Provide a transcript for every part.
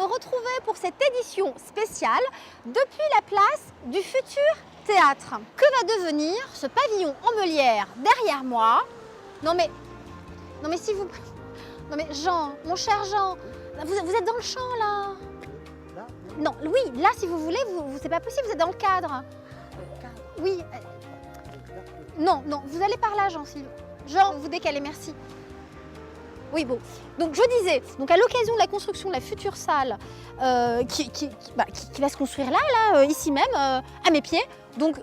me retrouver pour cette édition spéciale depuis la place du futur théâtre. Que va devenir ce pavillon en meulière derrière moi? Non mais si vous... Non mais Jean, mon cher Jean, vous êtes dans le champ là? Là? Non, oui, là si vous voulez, c'est pas possible, vous êtes dans le cadre. Oui. Non, vous allez par là, Jean, Jean, vous décalez, merci. Oui, bon. Donc, je disais, donc à l'occasion de la construction de la future salle qui va se construire là, ici même, à mes pieds, donc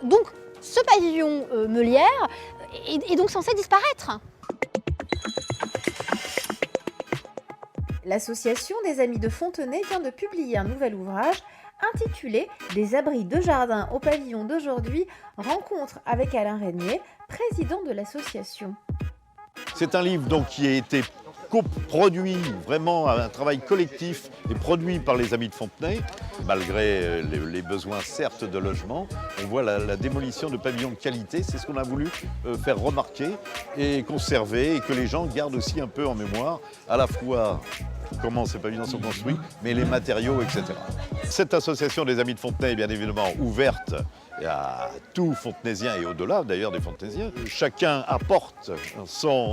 ce pavillon meulière est donc censé disparaître. L'association des Amis de Fontenay vient de publier un nouvel ouvrage intitulé « Des abris de jardin au pavillon d'aujourd'hui, rencontre avec Alain Régnier, président de l'association ». C'est un livre donc qui a été coproduit, vraiment un travail collectif et produit par les Amis de Fontenay. Malgré les besoins certes de logement, on voit la démolition de pavillons de qualité, c'est ce qu'on a voulu faire remarquer et conserver et que les gens gardent aussi un peu en mémoire, à la fois comment ces pavillons sont construits, mais les matériaux, etc. Cette association des Amis de Fontenay est bien évidemment ouverte à tout Fontenaysien et au-delà d'ailleurs des Fontenaysiens. Chacun apporte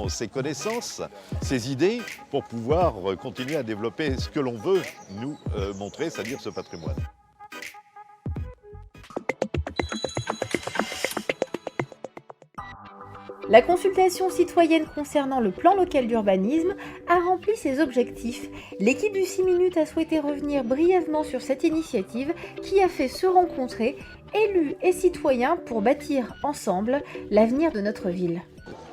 ses connaissances, ses idées pour pouvoir continuer à développer ce que l'on veut nous montrer, c'est-à-dire ce patrimoine. La consultation citoyenne concernant le plan local d'urbanisme a rempli ses objectifs. L'équipe du 6 minutes a souhaité revenir brièvement sur cette initiative qui a fait se rencontrer élus et citoyens pour bâtir ensemble l'avenir de notre ville.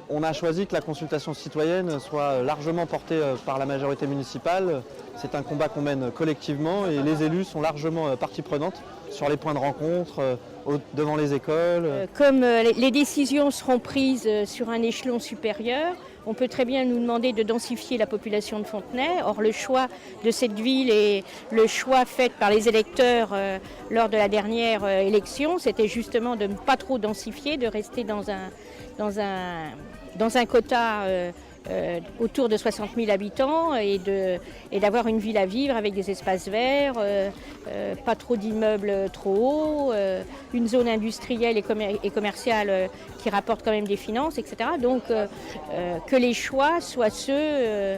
On a choisi que la consultation citoyenne soit largement portée par la majorité municipale. C'est un combat qu'on mène collectivement et les élus sont largement partie prenante sur les points de rencontre, devant les écoles. Comme les décisions seront prises sur un échelon supérieur, on peut très bien nous demander de densifier la population de Fontenay. Or, le choix de cette ville et le choix fait par les électeurs lors de la dernière élection, c'était justement de ne pas trop densifier, de rester dans un quota autour de 60 000 habitants et d'avoir une ville à vivre avec des espaces verts, pas trop d'immeubles trop hauts, une zone industrielle et commerciale qui rapporte quand même des finances, etc. Donc que les choix soient ceux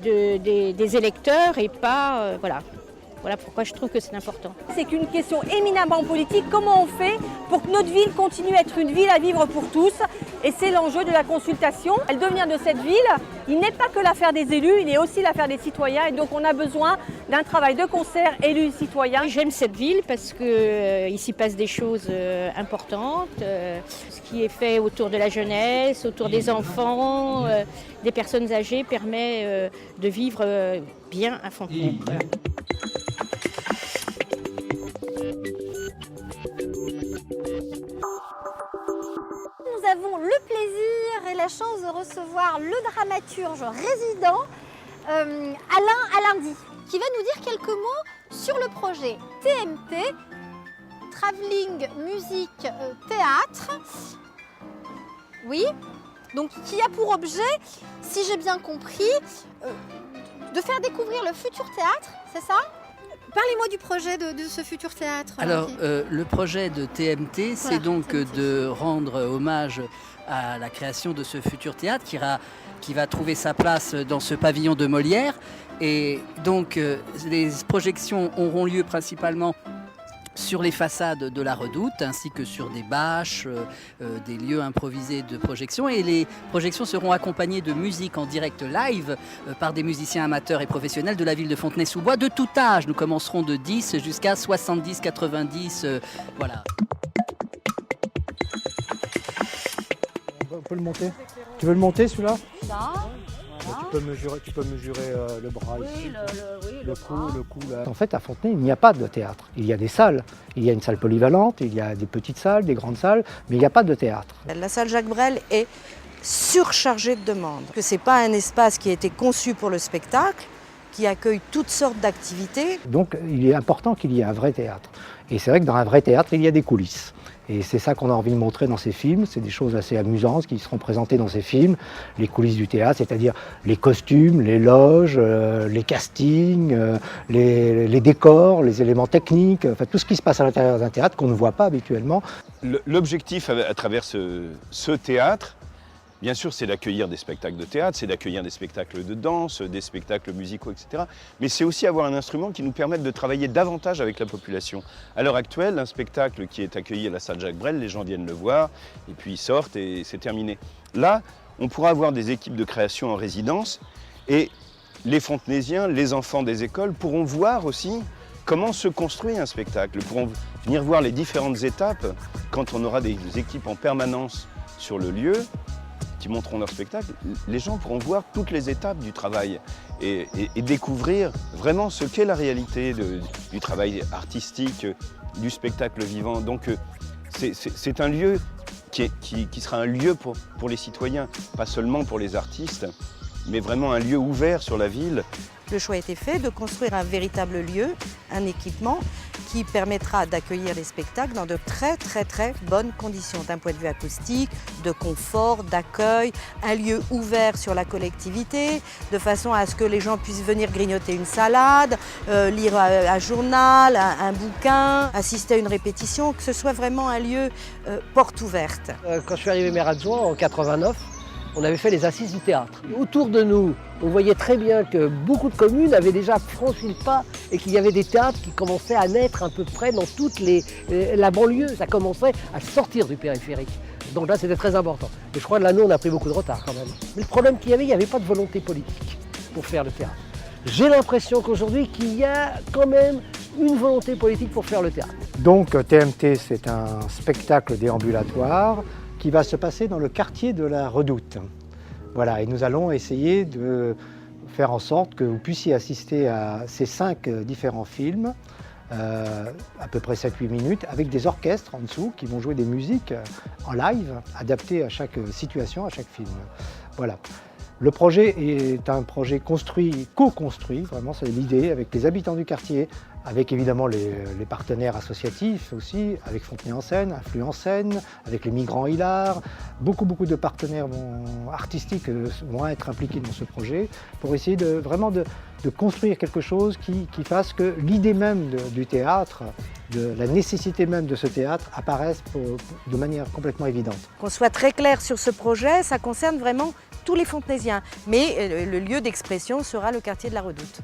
des électeurs et pas... Voilà pourquoi je trouve que c'est important. C'est qu'une question éminemment politique. Comment on fait pour que notre ville continue à être une ville à vivre pour tous? Et c'est l'enjeu de la consultation. Le devenir de cette ville, il n'est pas que l'affaire des élus, il est aussi l'affaire des citoyens. Et donc on a besoin d'un travail de concert élus-citoyens. J'aime cette ville parce qu'il s'y passe des choses importantes. Ce qui est fait autour de la jeunesse, autour des enfants, des personnes âgées permet de vivre bien à Fontenay. Voilà. Nous avons le plaisir et la chance de recevoir le dramaturge résident Alain Alindi, qui va nous dire quelques mots sur le projet TMT, Travelling Musique Théâtre. Oui, donc qui a pour objet, si j'ai bien compris, de faire découvrir le futur théâtre, c'est ça? Parlez-moi du projet de ce futur théâtre. Alors, le projet de TMT, c'est donc de rendre hommage à la création de ce futur théâtre qui va trouver sa place dans ce pavillon de Molière. Et donc, les projections auront lieu principalement sur les façades de la Redoute, ainsi que sur des bâches, des lieux improvisés de projection. Et les projections seront accompagnées de musique en direct live par des musiciens amateurs et professionnels de la ville de Fontenay-sous-Bois de tout âge. Nous commencerons de 10 jusqu'à 70, 90, voilà. On peut le monter. Tu veux le monter celui-là? Ça. Tu peux mesurer le bras ici, le cou là. En fait, à Fontenay, il n'y a pas de théâtre. Il y a des salles. Il y a une salle polyvalente, il y a des petites salles, des grandes salles, mais il n'y a pas de théâtre. La salle Jacques Brel est surchargée de demandes. Ce n'est pas un espace qui a été conçu pour le spectacle, qui accueille toutes sortes d'activités. Donc il est important qu'il y ait un vrai théâtre. Et c'est vrai que dans un vrai théâtre, il y a des coulisses. Et c'est ça qu'on a envie de montrer dans ces films. C'est des choses assez amusantes qui seront présentées dans ces films. Les coulisses du théâtre, c'est-à-dire les costumes, les loges, les castings, les décors, les éléments techniques, enfin tout ce qui se passe à l'intérieur d'un théâtre qu'on ne voit pas habituellement. L'objectif à travers ce théâtre, bien sûr, c'est d'accueillir des spectacles de théâtre, c'est d'accueillir des spectacles de danse, des spectacles musicaux, etc. Mais c'est aussi avoir un instrument qui nous permette de travailler davantage avec la population. À l'heure actuelle, un spectacle qui est accueilli à la salle Jacques Brel, les gens viennent le voir, et puis ils sortent et c'est terminé. Là, on pourra avoir des équipes de création en résidence, et les Fontenaisiens, les enfants des écoles pourront voir aussi comment se construit un spectacle, pourront venir voir les différentes étapes quand on aura des équipes en permanence sur le lieu, qui montreront leur spectacle, les gens pourront voir toutes les étapes du travail et découvrir vraiment ce qu'est la réalité du travail artistique, du spectacle vivant. Donc c'est un lieu qui sera un lieu pour les citoyens, pas seulement pour les artistes, mais vraiment un lieu ouvert sur la ville. Le choix a été fait de construire un véritable lieu, un équipement qui permettra d'accueillir les spectacles dans de très bonnes conditions d'un point de vue acoustique, de confort, d'accueil, un lieu ouvert sur la collectivité, de façon à ce que les gens puissent venir grignoter une salade, lire un journal, un bouquin, assister à une répétition, que ce soit vraiment un lieu porte ouverte. Quand je suis arrivé maire adjoint en 89, on avait fait les assises du théâtre. Autour de nous, on voyait très bien que beaucoup de communes avaient déjà franchi le pas et qu'il y avait des théâtres qui commençaient à naître à peu près dans toute la banlieue. Ça commençait à sortir du périphérique. Donc là, c'était très important. Et je crois que là, nous, on a pris beaucoup de retard quand même. Mais le problème qu'il y avait, il n'y avait pas de volonté politique pour faire le théâtre. J'ai l'impression qu'aujourd'hui, qu'il y a quand même une volonté politique pour faire le théâtre. Donc TMT, c'est un spectacle déambulatoire qui va se passer dans le quartier de la Redoute. Voilà, et nous allons essayer de faire en sorte que vous puissiez assister à ces 5 différents films, à peu près 7-8 minutes, avec des orchestres en dessous qui vont jouer des musiques en live, adaptées à chaque situation, à chaque film. Voilà. Le projet est un projet co-construit, vraiment c'est l'idée, avec les habitants du quartier, avec évidemment les partenaires associatifs aussi, avec Fontenay en Seine, Influx en Seine, avec les migrants Hilar. Beaucoup de partenaires artistiques vont être impliqués dans ce projet pour essayer vraiment de construire quelque chose qui fasse que l'idée même du théâtre, de la nécessité même de ce théâtre apparaisse de manière complètement évidente. Qu'on soit très clair sur ce projet, ça concerne vraiment tous les Fontenaisiens, mais le lieu d'expression sera le quartier de la Redoute.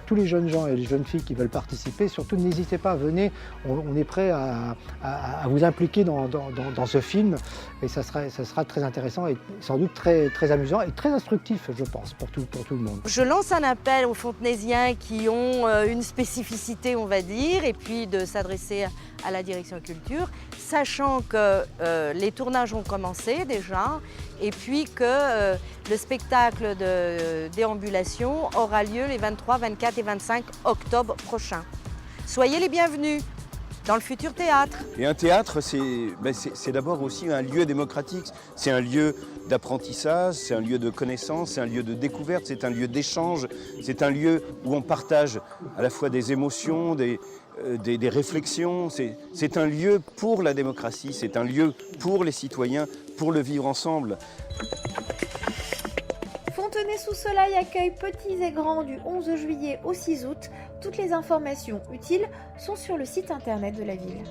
Tous les jeunes gens et les jeunes filles qui veulent participer, surtout n'hésitez pas, venez, on est prêt à vous impliquer dans ce film et ça sera très intéressant et sans doute très amusant et très instructif, je pense, pour tout le monde. Je lance un appel aux Fontenaisiens qui ont une spécificité, on va dire, et puis de s'adresser à la direction culture, sachant que les tournages ont commencé déjà et puis que le spectacle de déambulation aura lieu les 23, 24 et 25 octobre prochains. Soyez les bienvenus dans le futur théâtre. Et un théâtre, c'est d'abord aussi un lieu démocratique, c'est un lieu d'apprentissage, c'est un lieu de connaissance, c'est un lieu de découverte, c'est un lieu d'échange, c'est un lieu où on partage à la fois des émotions, des réflexions, c'est un lieu pour la démocratie, c'est un lieu pour les citoyens, pour le vivre ensemble. Fontenay-sous-Soleil accueille petits et grands du 11 juillet au 6 août. Toutes les informations utiles sont sur le site internet de la ville.